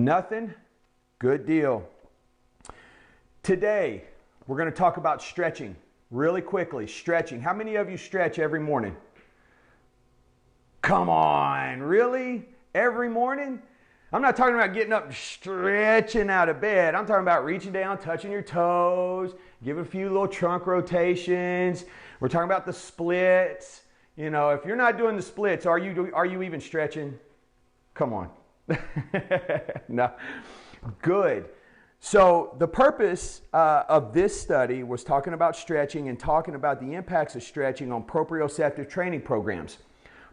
Nothing? Good deal. Today, we're going to talk about stretching really quickly. Stretching. How many of you stretch every morning? Come on, really? Every morning? I'm not talking about getting up and stretching out of bed. I'm talking about reaching down, touching your toes, giving a few little trunk rotations. We're talking about the splits. You know, if you're not doing the splits, are you even stretching? Come on. No. Good. So the purpose of this study was talking about stretching and talking about the impacts of stretching on proprioceptive training programs.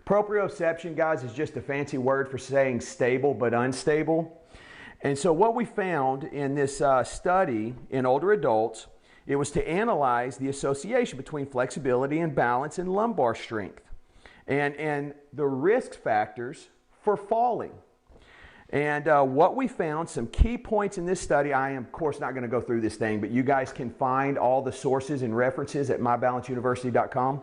Proprioception, guys, is just a fancy word for saying stable but unstable. And so what we found in this study in older adults, it was to analyze the association between flexibility and balance and lumbar strength and the risk factors for falling. And what we found, some key points in this study, I am of course not going to go through this thing, but you guys can find all the sources and references at mybalanceuniversity.com.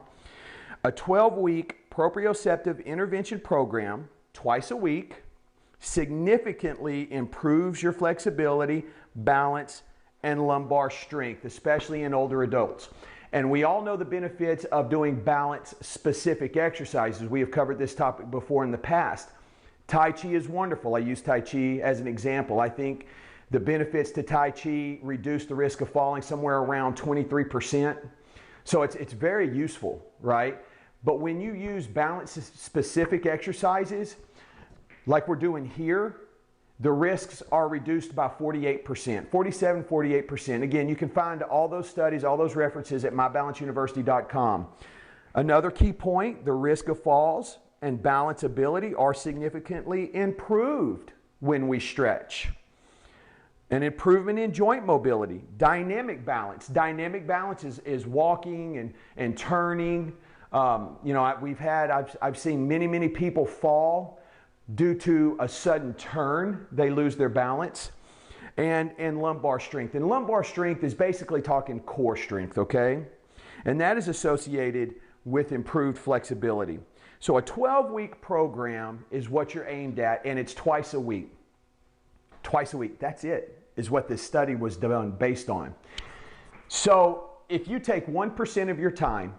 A 12-week proprioceptive intervention program, twice a week, significantly improves your flexibility, balance, and lumbar strength, especially in older adults. And we all know the benefits of doing balance-specific exercises. We have covered this topic before in the past. Tai Chi is wonderful. I use Tai Chi as an example. I think the benefits to Tai Chi reduce the risk of falling somewhere around 23%. So it's very useful, right? But when you use balance-specific exercises, like we're doing here, the risks are reduced by 48%, 47, 48%. Again, you can find all those studies, all those references at mybalanceuniversity.com. Another key point, the risk of falls and balance ability are significantly improved when we stretch. An improvement in joint mobility, dynamic balance. Dynamic balance is walking and turning. You know, I've seen many people fall due to a sudden turn. They lose their balance. And lumbar strength. And lumbar strength is basically talking core strength, okay? And that is associated with improved flexibility. So a 12-week program is what you're aimed at, and it's twice a week. Twice a week, that's it, is what this study was done based on. So if you take 1% of your time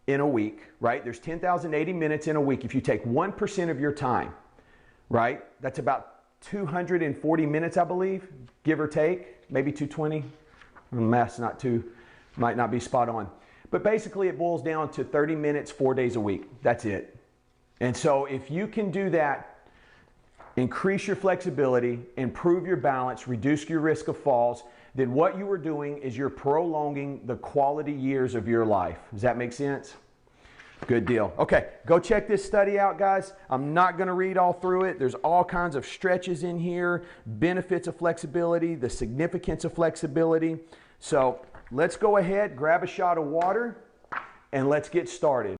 in a week, right? There's 10,080 minutes in a week. If you take 1% of your time, right? That's about 240 minutes, I believe, give or take, maybe 220. The math's might not be spot on. But basically it boils down to 30 minutes, 4 days a week. That's it. And so if you can do that, increase your flexibility, improve your balance, reduce your risk of falls, then what you are doing is you're prolonging the quality years of your life. Does that make sense? Good deal. Okay, go check this study out, guys. I'm not going to read all through it. There's all kinds of stretches in here, benefits of flexibility, the significance of flexibility. So let's go ahead, grab a shot of water, and let's get started.